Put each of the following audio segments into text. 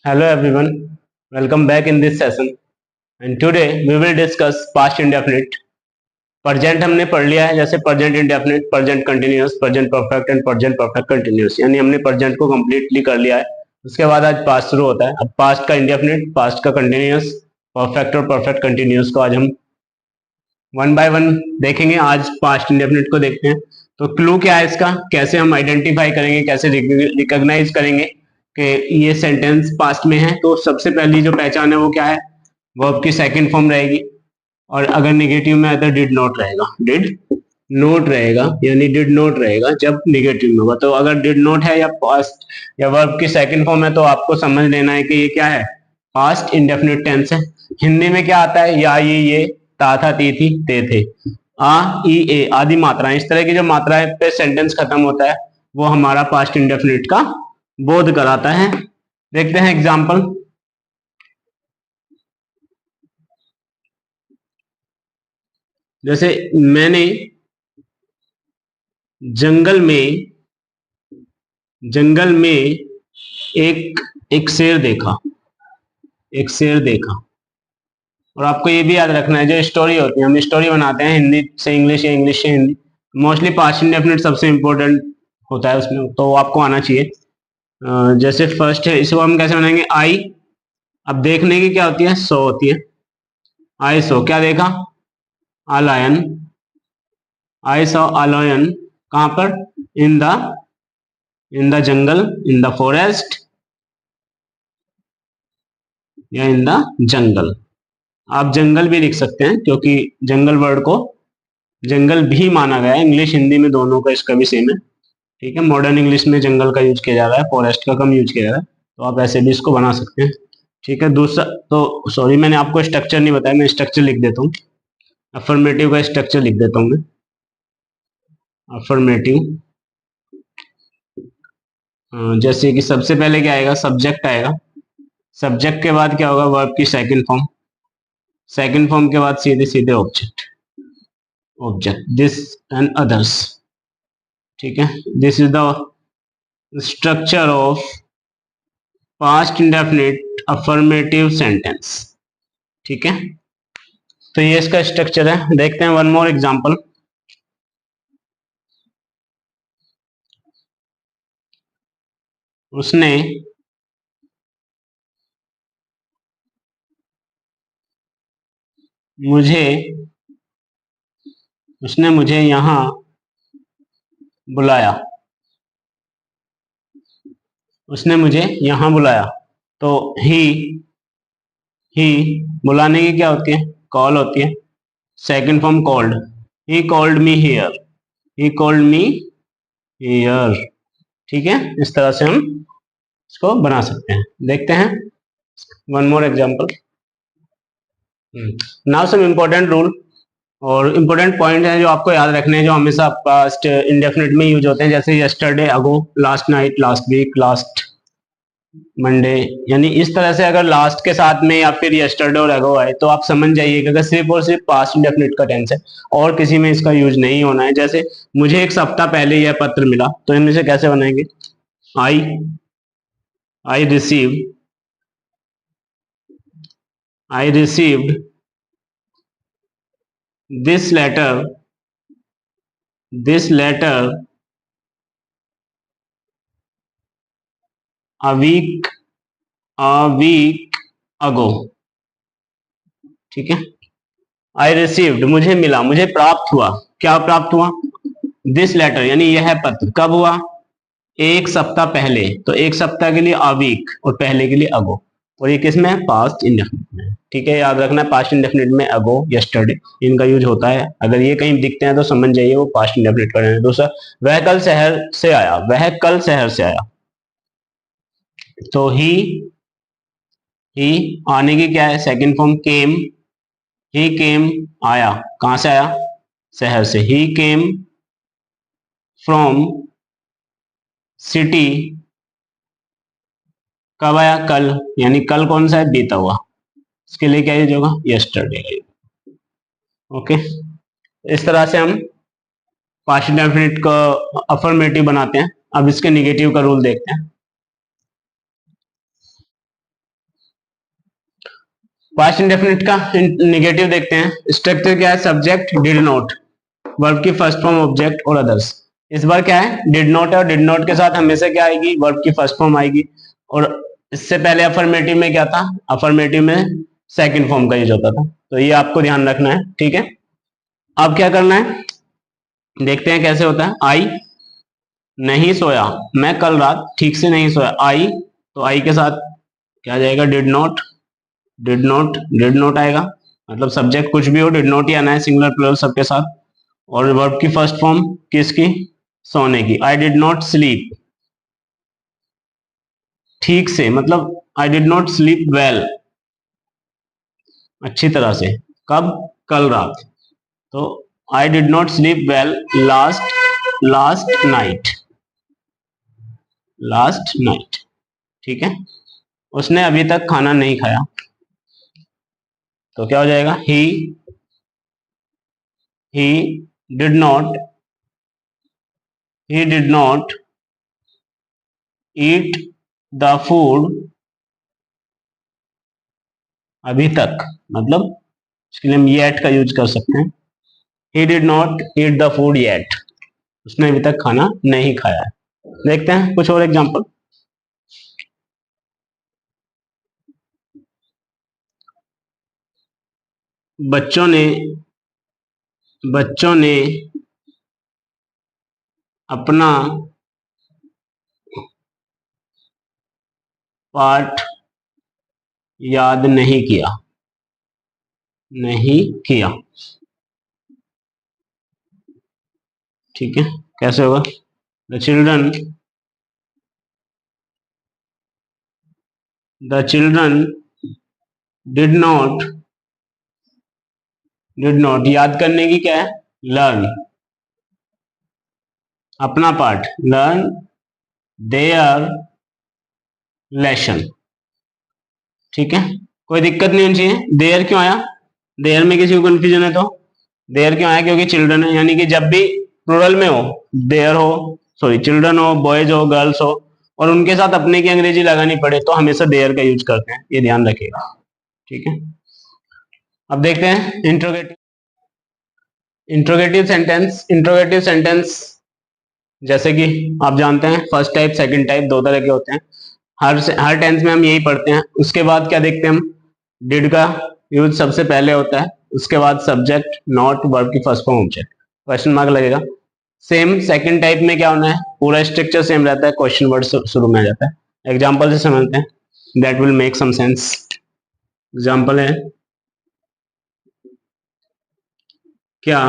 Hello everyone, welcome back in this session and today we will discuss past indefinite. Present हमने पढ़ लिया है जैसे present indefinite, present continuous, present perfect and present perfect continuous, यानी हमने present को completely कर लिया है। उसके बाद आज पास्ट शुरू होता है। अब पास्ट का इंडेफिनिट, पास्ट का कंटिन्यूअस, परफेक्ट और परफेक्ट कंटिन्यूअस को आज हम वन बाय वन देखेंगे। आज पास्ट इंडेफिनिट को देखते हैं। तो क्लू क्या है इसका, कैसे हम आइडेंटिफाई करेंगे, कैसे रिकॉग्नाइज करेंगे कि ये सेंटेंस पास्ट में है। तो सबसे पहली जो पहचान है वो क्या है, वर्ब की सेकंड फॉर्म रहेगी और अगर नेगेटिव में है तो डिड नॉट रहेगा। डिड नोट रहेगा यानी डिड नोट रहेगा जब नेगेटिव में होगा। तो अगर डिड नोट है या पास्ट या वर्ब की सेकंड फॉर्म है तो आपको समझ लेना है कि ये क्या है, पास्ट इंडेफिनिट टेंस है। हिंदी में क्या आता है, या ये ता था ती थी ते थे, आ ई ए आदि मात्राएं, इस तरह की जो मात्राएं पे सेंटेंस खत्म होता है वो हमारा पास्ट इंडेफिनिट का बोध कराता है। देखते हैं एग्जाम्पल। जैसे मैंने जंगल में एक एक शेर देखा, एक शेर देखा। और आपको ये भी याद रखना है, जो स्टोरी होती है, हम स्टोरी बनाते हैं हिंदी से इंग्लिश या इंग्लिश से हिंदी, मोस्टली पास्ट इंडेफिनिट सबसे इंपॉर्टेंट होता है उसमें, तो वो आपको आना चाहिए। जैसे फर्स्ट है, इसको हम कैसे बनाएंगे, आई। अब देखने की क्या होती है, सो होती है। आई सो, क्या देखा, आ लायन। आई सो आ लायन, कहां पर, in the jungle, in the forest या इन द जंगल। आप जंगल भी लिख सकते हैं क्योंकि जंगल वर्ड को जंगल भी माना गया है। इंग्लिश हिंदी में दोनों का इसका भी सेम है। ठीक है, मॉडर्न इंग्लिश में जंगल का यूज किया जा रहा है, फॉरेस्ट का कम यूज किया जा रहा है, तो आप ऐसे भी इसको बना सकते हैं। ठीक है, दूसरा तो सॉरी मैंने आपको स्ट्रक्चर नहीं बताया, मैं स्ट्रक्चर लिख देता हूँ। अफर्मेटिव का स्ट्रक्चर लिख देता हूँ मैं। अफर्मेटिव, जैसे कि सबसे पहले क्या आएगा, सब्जेक्ट आएगा। सब्जेक्ट के बाद क्या होगा, वर्ब की सेकंड फॉर्म। सेकंड फॉर्म के बाद सीधे सीधे object. Object this and others. ठीक है, this is the structure of past indefinite affirmative sentence. ठीक है, तो ये इसका स्ट्रक्चर है। देखते हैं वन मोर एग्जांपल। उसने मुझे उसने मुझे यहाँ बुलाया। उसने मुझे यहाँ बुलाया। तो ही बुलाने की क्या होती है, कॉल होती है। Second form called, he called me here, he called me here. ठीक है, इस तरह से हम इसको बना सकते हैं। देखते हैं one more example. Now some important rule और इम्पोर्टेंट पॉइंट है जो आपको याद रखने हैं, जो हमेशा पास्ट इंडेफिनिट में यूज होते हैं। जैसे yesterday, ago, last night, last week, last Monday. यानी इस तरह से अगर लास्ट के साथ में या फिर यस्टरडे और अगो आए तो आप समझ जाइए कि अगर सिर्फ और सिर्फ पास्ट इंडेफिनिट का टेंस है और किसी में इसका यूज नहीं होना है। जैसे मुझे एक सप्ताह पहले यह पत्र मिला, तो इनमें से कैसे बनाएंगे, I I receive I received this letter a week ago. ठीक है, आई रिसीव्ड मुझे मिला, मुझे प्राप्त हुआ। क्या प्राप्त हुआ, दिस लेटर यानी यह पत्र कब हुआ, एक सप्ताह पहले। तो एक सप्ताह के लिए अ वीक और पहले के लिए अगो। और ये किस में है, पास्ट इंडेफिनिट में। ठीक है, याद रखना पास्ट इंडेफिनिट में अगो, यस्टरडे इनका यूज होता है। अगर ये कहीं दिखते हैं तो समझ जाइए वो पास्ट इंडेफिनिट का है। दूसरा, वह कल शहर से आया, वह कल शहर से आया। तो ही आने की क्या है, सेकंड फॉर्म केम। ही केम आया, कहां से आया, शहर से। ही केम फ्रॉम सिटी, कब आया, कल। यानी कल कौन सा है, बीता हुआ। इसके लिए क्या यूज होगा, यस्टरडे। ओके, इस तरह से हम पास्ट इंडेफिनिट को अफर्मेटिव बनाते हैं। अब इसके निगेटिव का रूल देखते हैं। पास्ट इंडेफिनिट का निगेटिव देखते हैं। स्ट्रक्चर क्या है? सब्जेक्ट डिड नॉट, वर्ब की फर्स्ट फॉर्म ऑब्जेक्ट और अदर्स। इस बार क्या है? डिड नॉट है और डिड नॉट के साथ हमेशा क्या आएगी? वर्ब की फर्स्ट फॉर्म आएगी। और इससे पहले अफर्मेटिव में क्या था? अफर्मेटिव में सेकंड फॉर्म का यूज होता था। तो ये आपको ध्यान रखना है, ठीक है। अब क्या करना है, देखते हैं कैसे होता है। आई नहीं सोया, मैं कल रात ठीक से नहीं सोया। आई, तो आई के साथ क्या जाएगा? Did not, did not, did not आएगा। मतलब सब्जेक्ट कुछ भी हो, डिड नॉट ही आना है, सिंगुलर प्लूरल सबके साथ। और वर्ब की फर्स्ट फॉर्म किसकी? सोने की। आई डिड नॉट स्लीप, ठीक से, मतलब I did not sleep well, अच्छी तरह से। कब? कल रात। तो I did not sleep well last night, last night, ठीक है। उसने अभी तक खाना नहीं खाया, तो क्या हो जाएगा? He did not, he did not eat the food अभी तक, मतलब इसके लिए हम yet का यूज कर सकते हैं। he did not eat the food yet, उसने अभी तक खाना नहीं खाया है। देखते हैं कुछ और एग्जांपल। बच्चों ने बच्चों ने अपना पाठ याद नहीं किया, नहीं किया, ठीक है। कैसे होगा? द चिल्ड्रन डिड नॉट याद करने की क्या है? लर्न, अपना पाठ, लर्न देयर लेसन, ठीक है। कोई दिक्कत नहीं होनी चाहिए। देयर क्यों आया? देयर में किसी को कंफ्यूजन है तो देयर क्यों आया? क्योंकि चिल्ड्रन है, यानी कि जब भी प्लूरल में हो, देयर हो, सॉरी चिल्ड्रन हो, बॉयज हो, गर्ल्स हो, और उनके साथ अपने की अंग्रेजी लगानी पड़े तो हमेशा देयर का यूज करते हैं, ये ध्यान रखिएगा, ठीक है। अब देखते हैं इंट्रोगेटिव इंट्रोगेटिव सेंटेंस। जैसे कि आप जानते हैं फर्स्ट टाइप सेकंड टाइप दो तरह के होते हैं। हर टेंस में हम यही पढ़ते हैं। उसके बाद क्या देखते हैं हम? डिड का यूज सबसे पहले होता है, उसके बाद सब्जेक्ट, नॉट, वर्ब की first form, object, question mark लगेगा। सेम सेकंड टाइप में क्या होना है? पूरा स्ट्रक्चर सेम रहता है, क्वेश्चन वर्ड शुरू में आ जाता है। एग्जाम्पल से समझते हैं, that will make some sense. Example है, क्या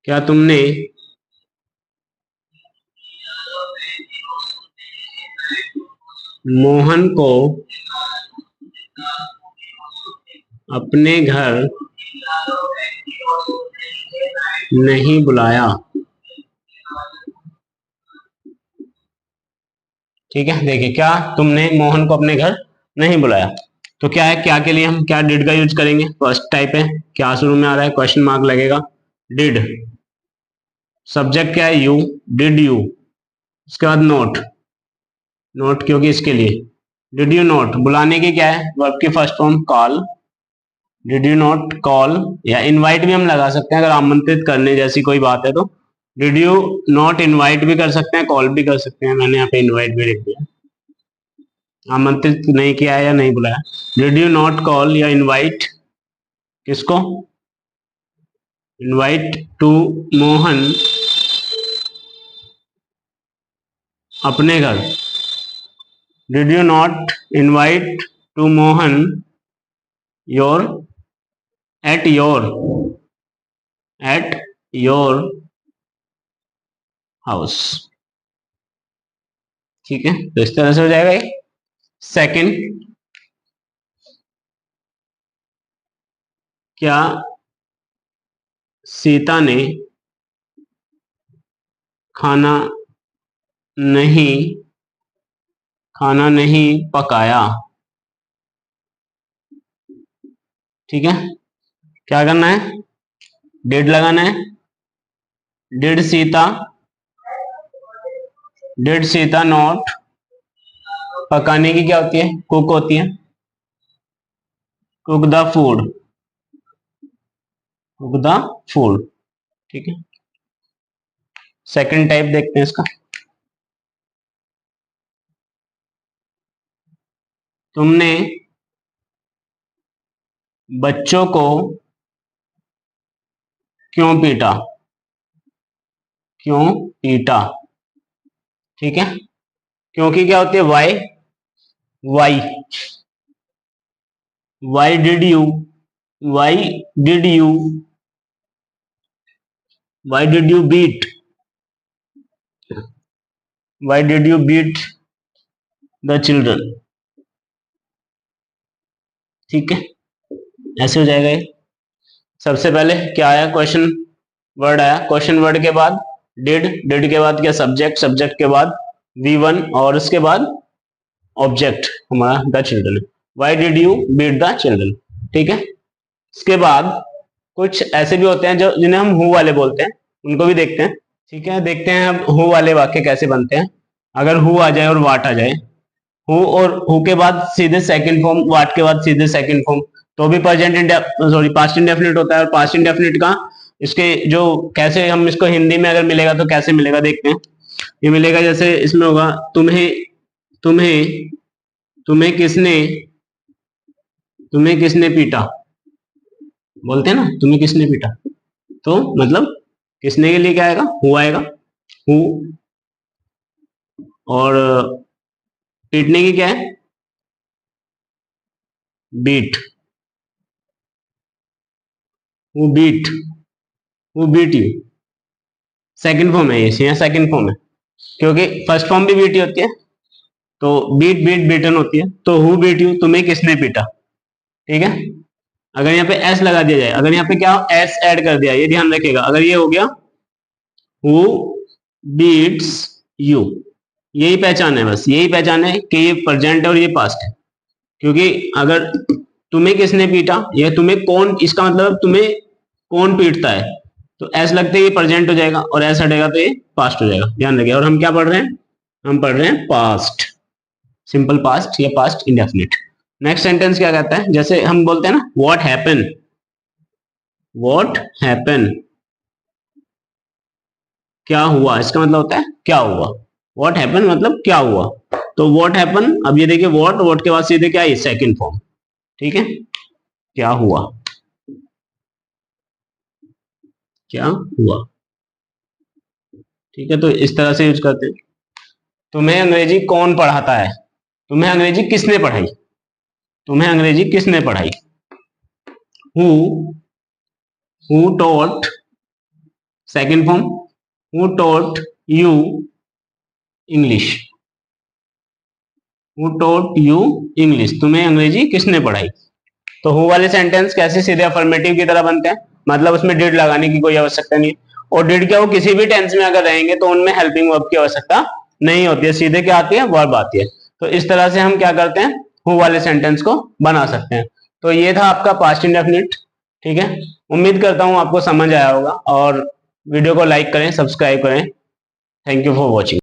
क्या तुमने मोहन को अपने घर नहीं बुलाया? ठीक है, देखिए, क्या तुमने मोहन को अपने घर नहीं बुलाया, तो क्या है? क्या के लिए हम क्या डिड का यूज करेंगे? फर्स्ट टाइप है, क्या शुरू में आ रहा है? क्वेश्चन मार्क लगेगा, डिड। सब्जेक्ट क्या है? You, did you. उसके बाद नोट, नोट क्योंकि इसके लिए। डिड यू नोट, बुलाने की क्या है? वर्ब की first form, call. Did you not call, या इनवाइट भी हम लगा सकते हैं अगर आमंत्रित करने जैसी कोई बात है तो। डिड यू नॉट इनवाइट भी कर सकते हैं, कॉल भी कर सकते हैं। मैंने यहाँ पे इनवाइट भी लिख दिया, आमंत्रित नहीं किया है या नहीं बुलाया। डिड यू नॉट कॉल या इनवाइट किसको? इनवाइट टू मोहन अपने घर। Did you not invite to Mohan your at your house, ठीक है। तो इस तरह से हो जाएगा ये। सेकंड, क्या सीता ने खाना नहीं खाना नहीं पकाया? ठीक है, क्या करना है? डिड लगाना है। Did Sita did Sita not, पकाने की क्या होती है, कुक होती है, cook the food, cook the food. ठीक है, सेकंड टाइप देखते हैं इसका। तुमने बच्चों को क्यों पीटा, क्यों पीटा। ठीक है, क्योंकि क्या होती है, why, why, why did you, why did you, why did you beat, why did you beat the children. ठीक है, ऐसे हो जाएगा ये। सबसे पहले क्या आया, क्वेश्चन वर्ड आया, क्वेश्चन वर्ड के बाद डिड, डिड के बाद क्या, सब्जेक्ट, सब्जेक्ट के बाद V1 और उसके बाद ऑब्जेक्ट हमारा the children. Why did you beat the children. ठीक है, इसके बाद कुछ ऐसे भी होते हैं जो जिन्हें हम हु वाले बोलते हैं, उनको भी देखते हैं। ठीक है, देखते हैं अब हु वाले वाक्य कैसे बनते हैं। अगर हु आ जाए और वाट आ जाए, हु और हु के बाद सीधे सेकंड फॉर्म, वाट के बाद सीधे सेकंड फॉर्म, तो भी प्रेजेंट सॉरी पास्ट इंडेफिनिट होता है। और पास्ट इंडेफिनिट का इसके जो कैसे हम इसको हिंदी में अगर मिलेगा तो कैसे मिलेगा देखते हैं। ये मिलेगा जैसे इसमें होगा, तुम्हें, तुम्हें, तुम्हें किसने, तुम्हें किसने पीटा, बोलते हैं ना, तुम्हें किसने पीटा, तो मतलब किसने के लिए क्या आएगा, हु आएगा, हु। और पीटने की क्या है, beat, who beat, who beat you. Second form है ये, सेकंड फॉर्म है, क्योंकि फर्स्ट फॉर्म भी बीट ही होती है, तो बीट बीट बीटन होती है, तो हु बीट यू, तुम्हें किसने पीटा। ठीक है, अगर यहाँ पे एस लगा दिया जाए, अगर यहाँ पे क्या एस ऐड कर दिया, ये ध्यान रखिएगा, अगर ये हो गया हु बीट्स यू, यही पहचान है, बस यही पहचान है कि ये प्रेजेंट है और ये पास्ट है। क्योंकि अगर तुम्हें किसने पीटा, या तुम्हें कौन, इसका मतलब तुम्हें कौन पीटता है, तो एस लगते ही प्रेजेंट हो जाएगा और एस हटेगा तो ये पास्ट हो जाएगा, ध्यान रखिए। और हम क्या पढ़ रहे हैं, हम पढ़ रहे हैं पास्ट, सिंपल पास्ट या पास्ट इंडेफिनिट। नेक्स्ट सेंटेंस क्या कहता है, जैसे हम बोलते हैं ना व्हाट हैपन, व्हाट हैपन, क्या हुआ, इसका मतलब होता है क्या हुआ। व्हाट हैपन मतलब क्या हुआ, तो व्हाट हैपन, अब ये देखिए व्हाट, व्हाट के बाद सीधे क्या है, सेकंड फॉर्म। ठीक है, क्या हुआ, क्या हुआ। ठीक है, तो इस तरह से यूज करते हैं। तुम्हें अंग्रेजी कौन पढ़ाता है, तुम्हें अंग्रेजी किसने पढ़ाई, तुम्हें अंग्रेजी किसने पढ़ाई, who, who taught, second form, who taught you English, who taught you English, तुम्हें अंग्रेजी किसने पढ़ाई। तो हु वाले सेंटेंस कैसे सीधे अफर्मेटिव की तरह बनते हैं, मतलब उसमें डिड लगाने की कोई आवश्यकता नहीं है। और डिड क्या, वो किसी भी टेंस में अगर रहेंगे तो उनमें हेल्पिंग वर्ब की आवश्यकता नहीं होती है, सीधे क्या आती है, वर्ब आती है। तो इस तरह से हम क्या करते हैं, हु वाले सेंटेंस को बना सकते हैं। तो ये था आपका पास्ट इंडेफिनिट। ठीक है, उम्मीद करता हूँ आपको समझ आया होगा, और वीडियो को लाइक करें, सब्सक्राइब करें। Thank you for watching.